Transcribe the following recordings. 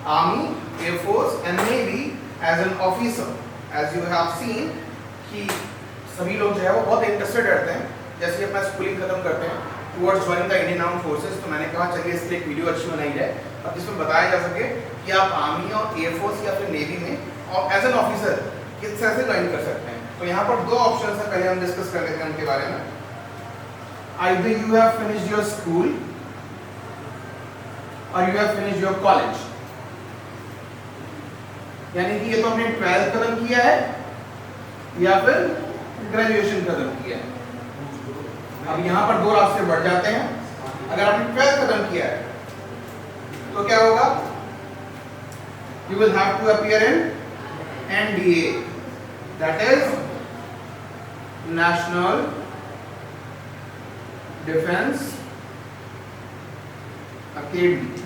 Army, air force and navy as an officer. As you have seen कि सभी लोग जो है वो बहुत इंटरेस्टेड रहते हैं जैसे ही अपना स्कूलिंग खत्म करते हैं towards joining the Indian armed forces. तो मैंने कहा चलिए इसके लिए एक वीडियो अच्छी बनाई जाए और जिसमें बताया जा सके कि आप आर्मी और एयरफोर्स या फिर नेवी में और एज एन ऑफिसर किस तरह से ज्वाइन कर सकते हैं। तो यहाँ पर दो ऑप्शन है, पहले हम डिस्कस कर लेते हैं उनके बारे में। Either you have finished your school or you have finished your college, यानी कि ये तो हमने 12th खत्म किया है या फिर ग्रेजुएशन खत्म किया है। अब यहाँ पर दो रास्ते बढ़ जाते हैं। अगर आपने 12th खत्म किया है तो क्या होगा, you will have to appear in NDA, that is National Defence Academy.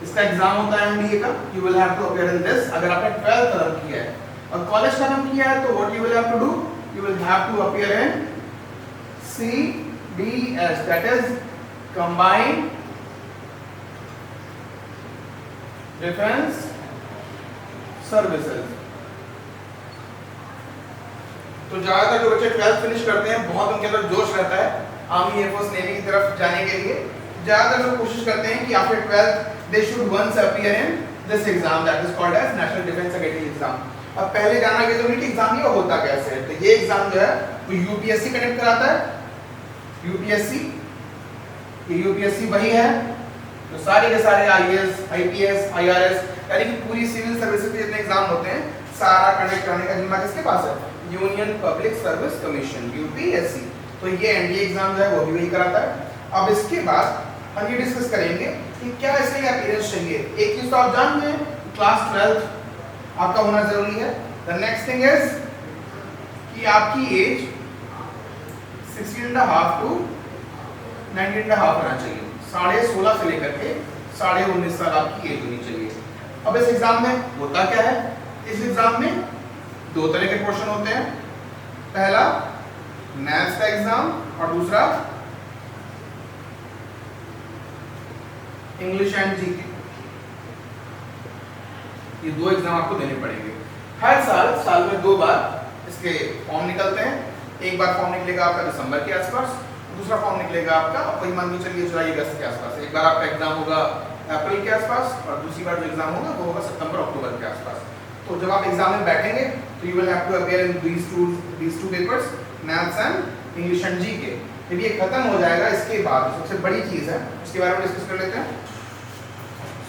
इसका एग्जाम होता है एनडीए का। You will have to appear in this. अगर आपने 12th खत्म किया है और कॉलेज खत्म किया है तो what you will have to do, you will have to appear in CDS, that is Combined Defence Services. तो ज्यादातर जो बच्चे 12th फिनिश करते हैं बहुत उनके अंदर जोश रहता है आर्मी, एयरफोर्स, नेवी की तरफ जाने के लिए। ज्यादातर लोग कोशिश करते हैं कि after 12th they should once appear in this exam that is called as National Defence Academy exam. अब पहले जाना ये तो नहीं एग्जाम ये होता कैसे है। तो ये एग्जाम जो है वो यूपीएससी कंडक्ट कराता है। यूपीएससी, ये यूपीएससी वही है तो सारे के सारे आईएएस, आईपीएस, आईआरएस यानी कि पूरी सिविल सर्विसेज के जितने एग्जाम होते हैं सारा कंडक्ट करने का जिम्मा किसके पास है, union public service commission UPSC. तो ये एनडीए एग्जाम जो है वो भी वही कराता है। अब इसके बाद हम ये डिस्कस करेंगे कि क्या इसके लिए अपीयरेंस चाहिए। एक चीज तो आप जान गए क्लास 12th आपका होना जरूरी है। द नेक्स्ट थिंग इज कि आपकी एज 16.5 टू 19.5 होना चाहिए। 16.5 से लेकर के 19.5 साल आपकी एज होनी चाहिए। अब इस एग्जाम में होता क्या है, इस एग्जाम में दो तरह के क्वेश्चन होते हैं। पहला मैथ्स का एग्जाम और दूसरा इंग्लिश एंड जीके। ये दो एग्जाम आपको देने पड़ेंगे। हर साल में 2 बार इसके फॉर्म निकलते हैं। एक बार फॉर्म निकलेगा आपका दिसंबर के आसपास, दूसरा फॉर्म निकलेगा आपका वही मान के चलिए जुलाई अगस्त के आसपास। एक बार आपका एग्जाम होगा अप्रैल के आसपास और दूसरी बार जो एग्जाम होगा वो होगा सितंबर अक्टूबर के आसपास। तो जब आप एग्जाम में बैठेंगे तो you will have to appear in these two papers, maths and English and GK. जब ये खत्म हो जाएगा इसके बाद सबसे बड़ी चीज है उसके बारे में डिस्कस कर लेते हैं।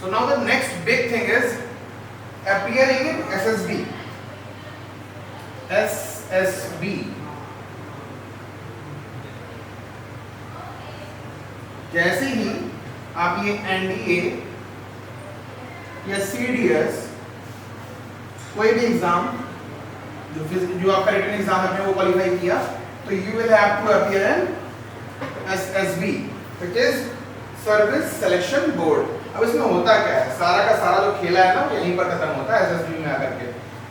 So now the next big thing is appearing in SSB. SSB जैसे ही आप ये एनडीए या सीडीएस कोई भी एग्जाम जो आपका रिटन एग्जाम आपने वो क्वालिफाई किया तो you will have to appear in SSB, it is Service Selection Board. अब इसमें होता क्या है, सारा का सारा जो खेला है ना यहीं पर खत्म होता है एसएसबी में आकर के।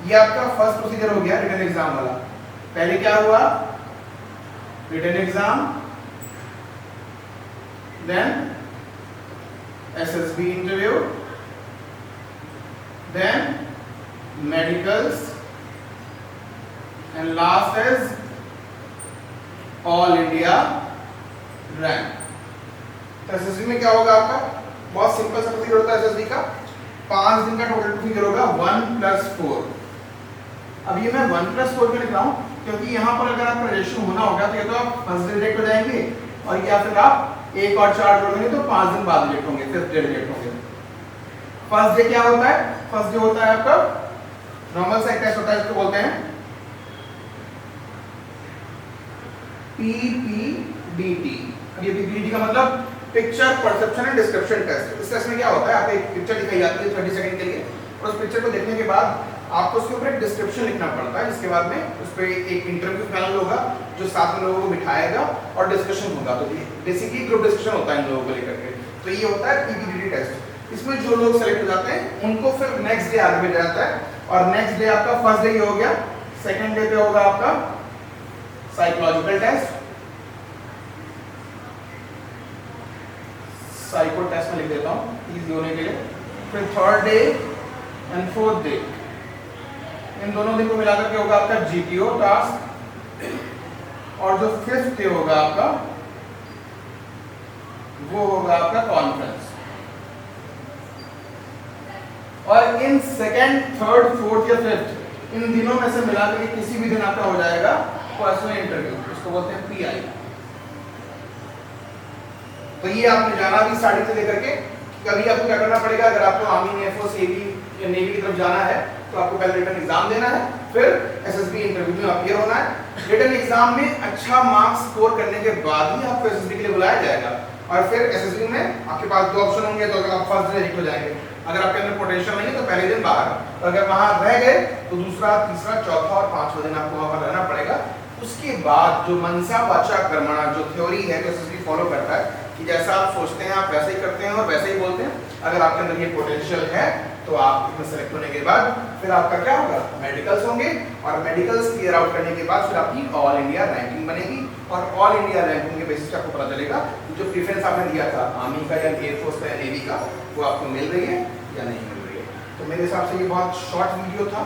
ये आपका फर्स्ट प्रोसीजर हो गया रिटन एग्जाम वाला। पहले क्या हुआ, written exam, then SSB interview, then medicals and last is all India rank। तो एसएसबी में क्या होगा आपका, बहुत सिंपल सा प्रोसीजर होता है एसएसबी का। 5 दिन का टोटल प्रोसीजर होगा 1+4। अब ये मैं 1+4 क्यों लिख रहा हूँ, क्योंकि यहाँ पर अगर आपका रजिस्ट्रेशन होना होगा तो ये तो आप फर्स्ट डे रिजेक्ट हो जाएंगे और या फिर आप 1 और 4 जोड़ेंगे तो 5 दिन बाद रिजेक्ट होंगे, फिफ्थ डे रिजेक्ट होंगे। फर्स्ट डे क्या होता है, फर्स्ट डे होता है आपका नॉर्मल सा टेस्ट होता है, इसको बोलते हैं PPDT। अब ये PPDT का मतलब picture perception and description test. इस टेस्ट में क्या होता है, आपको एक पिक्चर दिखाई जाती है 30 सेकंड के लिए और उस पिक्चर को देखने के बाद आपको उसके ऊपर एक डिस्क्रिप्शन लिखना पड़ता है, जिसके बाद में उस पर एक इंटरव्यू पैनल होगा जो 7 लोगों को बिठाएगा और डिस्कशन होगा। तो बेसिकली ग्रुप डिस्कशन होता है इन लोगों को लेकर के। तो ये होता है PPDT टेस्ट। इसमें जो लोग सेलेक्ट हो जाते हैं उनको फिर नेक्स्ट डे आगे भेजा जाता है और नेक्स्ट डे आपका फर्स्ट डे हो गया। सेकंड डे पे होगा आपका साइकोलॉजिकल टेस्ट, साइको टेस्ट में लिख देता हूँ, इजी होने के लिए। फिर third day and fourth day, इन दोनों दिन को मिलाकर के होगा आपका जीपीओ टास्क, और जो फिफ्थ डे होगा आपका वो होगा आपका कॉन्फ्रेंस। और इन सेकेंड, थर्ड, फोर्थ या फिफ्थ इन दिनों में से मिलाकर के किसी भी दिन आपका हो जाएगा पर्सनल इंटरव्यू, इसको बोलते हैं पीआई। तो ये आपने जाना भी स्टार्टिंग से लेकर के, कभी आपको क्या करना पड़ेगा, अगर आपको आर्मी, एयरफोर्स, नेवी की तरफ जाना है तो आपको पहले रिटन एग्जाम देना है, फिर एसएसबी इंटरव्यू में अपीयर होना है। रिटन एग्जाम में अच्छा मार्क्स स्कोर करने के बाद ही आपको एसएसबी के लिए बुलाया जाएगा, और फिर एसएसबी में आपके पास दो ऑप्शन होंगे। तो अगर आप फर्स्ट दिन एलिजिबल हो जाएंगे, अगर आपके अंदर पोटेंशियल नहीं है तो पहले दिन बाहर, तो अगर वहां रह गए तो दूसरा, तीसरा, चौथा और पांचवा दिन आपको वहां पर रहना पड़ेगा। उसके बाद जो मनसा वाचा कर्मणा जो थ्योरी है जो एसएसबी फॉलो करता है कि जैसा आप सोचते हैं आप वैसे ही करते हैं और वैसे ही बोलते हैं। अगर आपके अंदर ये पोटेंशियल है तो आप इसमें सेलेक्ट होने के बाद फिर आपका क्या होगा, मेडिकल्स होंगे, और मेडिकल्स क्लियर आउट करने के बाद फिर आपकी ऑल इंडिया रैंकिंग बनेगी, और ऑल इंडिया रैंकिंग के बेसिस पे आपको पता चलेगा जो प्रेफरेंस आपने दिया था आर्मी का या एयरफोर्स का या नेवी का, वो आपको मिल रही है या नहीं मिल रही है। तो मेरे हिसाब से ये बहुत शॉर्ट वीडियो था,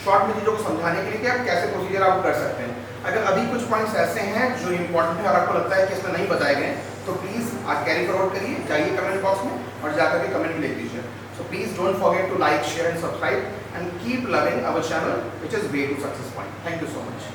शॉर्ट में चीज़ों को समझाने के लिए कि आप कैसे प्रोसीजर आप कर सकते हैं। अगर अभी कुछ पॉइंट्स ऐसे हैं जो इंपॉर्टेंट है और आपको लगता है कि इसमें नहीं बताए गए तो प्लीज़ आप कैरी फॉरवर्ड करिए, जाइए कमेंट बॉक्स में और जाकर के कमेंट लिख दीजिए। So please don't forget to like, share and subscribe and keep loving our channel, which is Way to Success Point. Thank you so much.